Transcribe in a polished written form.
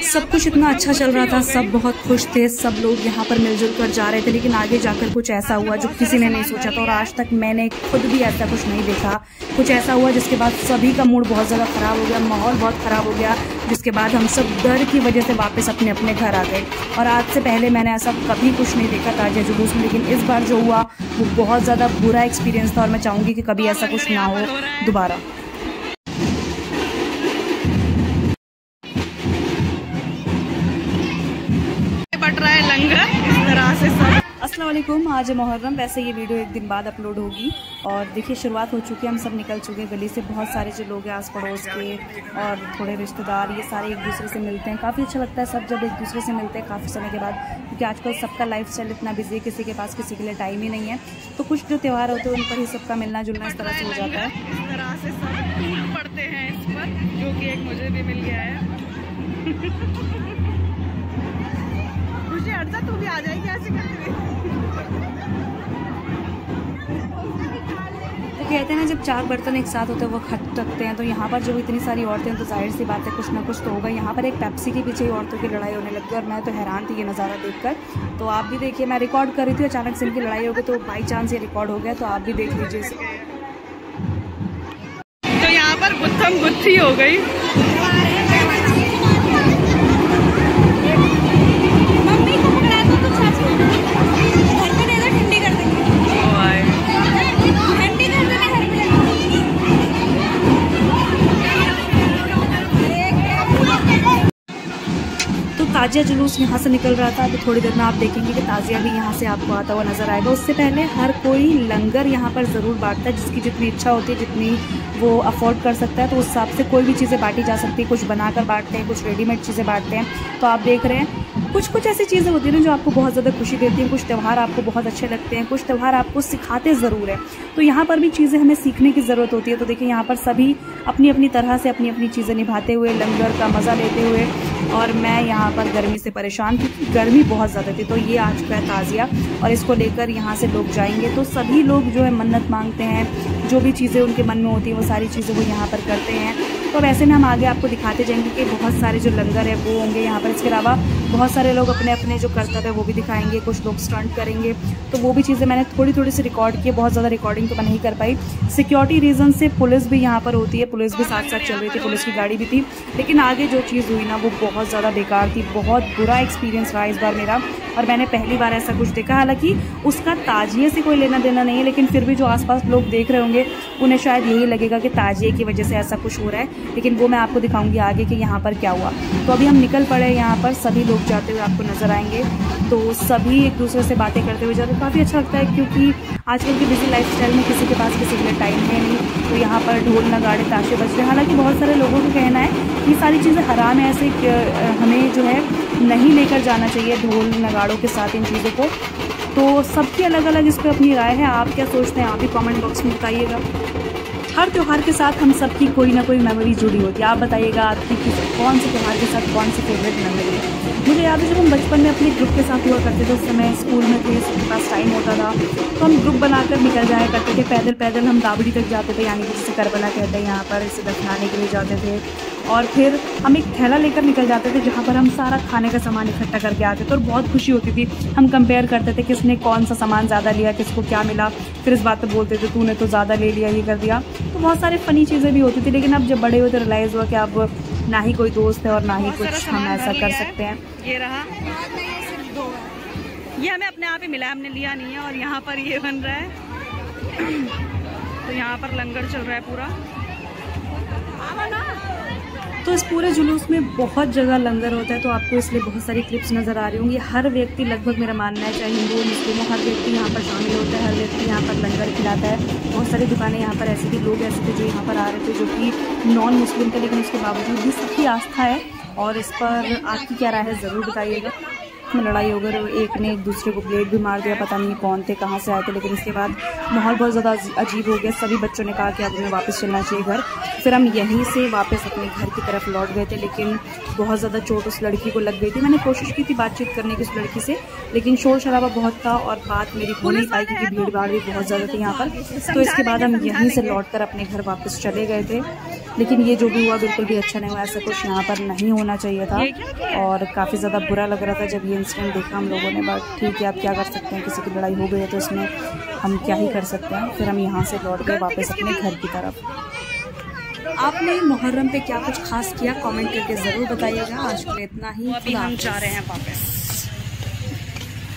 सब कुछ इतना अच्छा चल रहा था, सब बहुत खुश थे, सब लोग यहाँ पर मिलजुल कर जा रहे थे। लेकिन आगे जाकर कुछ ऐसा हुआ जो किसी ने नहीं सोचा था और आज तक मैंने खुद भी ऐसा कुछ नहीं देखा। कुछ ऐसा हुआ जिसके बाद सभी का मूड बहुत ज़्यादा ख़राब हो गया, माहौल बहुत ख़राब हो गया, जिसके बाद हम सब डर की वजह से वापस अपने अपने घर आ गए। और आज से पहले मैंने ऐसा कभी कुछ नहीं देखा ताजिया जुलूस में, लेकिन इस बार जो हुआ वो बहुत ज़्यादा बुरा एक्सपीरियंस था और मैं चाहूँगी कि कभी ऐसा कुछ ना हो दोबारा। बट रहा है लंगर इस तरह से सब। अस्सलाम वालेकुम, आज मुहर्रम, वैसे ये वीडियो एक दिन बाद अपलोड होगी। और देखिए शुरुआत हो चुकी है, हम सब निकल चुके हैं गली से। बहुत सारे जो लोग हैं आस पड़ोस के और थोड़े रिश्तेदार, ये सारे एक दूसरे से मिलते हैं। काफ़ी अच्छा लगता है सब जब एक दूसरे से मिलते हैं काफ़ी समय के बाद, क्योंकि आजकल सबका लाइफस्टाइल इतना बिजी है, किसी के पास किसी के लिए टाइम ही नहीं है। तो कुछ जो त्यौहार होते हैं उन पर ही सबका मिलना जुलना इस तरह से हो जाता है। इस तरह से सब टूट पड़ते हैं इस पर, जो कि एक मुझे भी मिल गया है। खुशी अर्जा तू भी आ जाएगी ऐसे करते हुए। तो कहते हैं ना, जब चार बर्तन एक साथ होते हैं वो खटकते हैं। तो यहाँ पर जो इतनी सारी औरतें हैं तो जाहिर सी बात है कुछ ना कुछ तो होगा। यहाँ पर एक पेप्सी के पीछे ही औरतों की लड़ाई होने लगी और मैं तो हैरान थी ये नज़ारा देखकर। तो आप भी देखिए, मैं रिकॉर्ड कर रही थी, अचानक से इनकी लड़ाई हो गई तो बाई चांस ये रिकॉर्ड हो गया। तो आप भी देख लीजिए इसे। तो यहाँ पर गुत्थम गुत्थी हो गई। ताजिया जुलूस यहाँ से निकल रहा था। अभी थोड़ी देर में आप देखेंगे कि ताजिया भी यहाँ से आपको आता हुआ नजर आएगा। उससे पहले हर कोई लंगर यहाँ पर ज़रूर बांटता है, जिसकी जितनी इच्छा होती है, जितनी वो अफोर्ड कर सकता है, तो उस हिसाब से कोई भी चीज़ें बांटी जा सकती है। कुछ बनाकर बांटते हैं, कुछ रेडीमेड चीज़ें बांटते हैं। तो आप देख रहे हैं कुछ ऐसी चीज़ें होती हैं ना जो आपको बहुत ज़्यादा खुशी देती हैं। कुछ त्यौहार आपको बहुत अच्छे लगते हैं, कुछ त्यौहार आपको सिखाते ज़रूर है। तो यहाँ पर भी चीज़ें हमें सीखने की ज़रूरत होती है। तो देखिए यहाँ पर सभी अपनी अपनी तरह से अपनी अपनी चीज़ें निभाते हुए, लंगर का मज़ा लेते हुए। और मैं यहाँ पर गर्मी से परेशान थी, गर्मी बहुत ज़्यादा थी। तो ये आ चुका है ताजिया और इसको लेकर यहाँ से लोग जाएंगे। तो सभी लोग जो है मन्नत मांगते हैं, जो भी चीज़ें उनके मन में होती हैं वो सारी चीज़ें वो यहाँ पर करते हैं। तो वैसे में हम आगे आपको दिखाते जाएंगे कि बहुत सारे जो लंगर है वो होंगे यहाँ पर। इसके अलावा बहुत सारे लोग अपने अपने जो कर्तव्य है वो भी दिखाएंगे, कुछ लोग स्टंट करेंगे। तो वो भी चीज़ें मैंने थोड़ी थोड़ी सी रिकॉर्ड की, बहुत ज़्यादा रिकॉर्डिंग तो मैं नहीं कर पाई। सिक्योरिटी रीज़न से पुलिस भी यहाँ पर होती है, पुलिस भी साथ साथ चल रही थी, पुलिस की गाड़ी भी थी। लेकिन आगे जो चीज़ हुई ना वो बहुत ज़्यादा बेकार थी। बहुत बुरा एक्सपीरियंस रहा इस बार मेरा, और मैंने पहली बार ऐसा कुछ देखा। हालांकि उसका ताजिए से कोई लेना देना नहीं है, लेकिन फिर भी जो आसपास लोग देख रहे होंगे उन्हें शायद यही लगेगा कि ताजिए की वजह से ऐसा कुछ हो रहा है। लेकिन वो मैं आपको दिखाऊंगी आगे कि यहाँ पर क्या हुआ। तो अभी हम निकल पड़े, यहाँ पर सभी लोग जाते हुए आपको नजर आएंगे। तो सभी एक दूसरे से बातें करते हुए जाते, काफ़ी अच्छा लगता है, क्योंकि आजकल की बिजी लाइफस्टाइल में किसी के पास किसी के लिए टाइम है नहीं। तो यहाँ पर ढोल नगाड़े ताशे बज रहे हैं। हालांकि बहुत सारे लोगों का कहना है कि ये सारी चीज़ें हराम है, ऐसे हमें जो है नहीं लेकर जाना चाहिए ढोल नगाड़ों के साथ इन चीज़ों को। तो सबकी अलग अलग इस पर अपनी राय है। आप क्या सोचते हैं, आप भी कमेंट बॉक्स में बताइएगा। हर त्यौहार के साथ हम सबकी कोई ना कोई मेमोरी जुड़ी होती है। आप बताइएगा आपकी कौन से त्यौहार के साथ कौन सी फेवरेट मेमोरी है। मुझे याद है जब हम बचपन में अपने ग्रुप के साथ हुआ करते थे, उस समय स्कूल में थे, सबके पास टाइम होता था तो हम ग्रुप बनाकर निकल जाया करते थे। पैदल पैदल हम दाबड़ी तक जाते थे, यानी कि जिसे करबला कहते हैं यहाँ पर, इसे दफनाने के लिए जाते थे। और फिर हम एक थैला लेकर निकल जाते थे जहाँ पर हम सारा खाने का सामान इकट्ठा करके आते थे और बहुत खुशी होती थी। हम कंपेयर करते थे किसने कौन सा सामान ज़्यादा लिया, किसको क्या मिला। फिर इस बात पर बोलते थे तूने तो ज़्यादा ले लिया, ये कर दिया। तो बहुत सारे फ़नी चीज़ें भी होती थी। लेकिन अब जब बड़े हुए तो रियलाइज़ हुआ कि अब ना ही कोई दोस्त है और ना ही कुछ हम ऐसा कर सकते हैं। ये रहा, ये हमें अपने आप ही मिला, हमने लिया नहीं है। और यहाँ पर ये बन रहा है। तो यहाँ पर लंगर चल रहा है पूरा। तो इस पूरे जुलूस में बहुत जगह लंगर होता है, तो आपको इसलिए बहुत सारी क्लिप्स नज़र आ रही होंगी। हर व्यक्ति, लगभग मेरा मानना है, चाहे हिंदू मुस्लिम हो, हर व्यक्ति यहाँ पर शामिल होता है, हर व्यक्ति यहाँ पर लंगर खिलाता है। बहुत सारी दुकानें यहाँ पर ऐसी थी, लोग ऐसे थे जो यहाँ पर आ रहे थे जो कि नॉन मुस्लिम थे, लेकिन उसके बावजूद भी सबकी आस्था है। और इस पर आपकी क्या राय है ज़रूर बताइएगा। में लड़ाई हो गई, एक ने एक दूसरे को ब्लेड भी मार दिया, पता नहीं कौन थे, कहाँ से आए थे। लेकिन इसके बाद माहौल बहुत ज़्यादा अजीब हो गया। सभी बच्चों ने कहा कि अब हमें वापस चलना चाहिए घर। फिर हम यहीं से वापस अपने घर की तरफ लौट गए थे, लेकिन बहुत ज़्यादा चोट उस लड़की को लग गई थी। मैंने कोशिश की थी बातचीत करने की उस लड़की से, लेकिन शोर शराबा बहुत था और बात मेरी हो नहीं पाई क्योंकि भीड़ भाड़ भी बहुत ज़्यादा थी यहाँ पर। तो इसके बाद हम यहीं से लौट कर अपने घर वापस चले गए थे। लेकिन ये जो भी हुआ बिल्कुल भी अच्छा नहीं हुआ, ऐसा कुछ यहाँ पर नहीं होना चाहिए था और काफ़ी ज़्यादा बुरा लग रहा था जब ये इंसिडेंट देखा हम लोगों ने। बट ठीक है, आप क्या कर सकते हैं, किसी की लड़ाई हो गई है तो इसमें हम क्या ही कर सकते हैं। फिर हम यहाँ से लौट गए वापस अपने घर की तरफ। आपने मुहर्रम पे क्या कुछ खास किया, कमेंट करके ज़रूर बताइएगा। आज के लिए इतना ही। अभी हम जा रहे हैं वापस।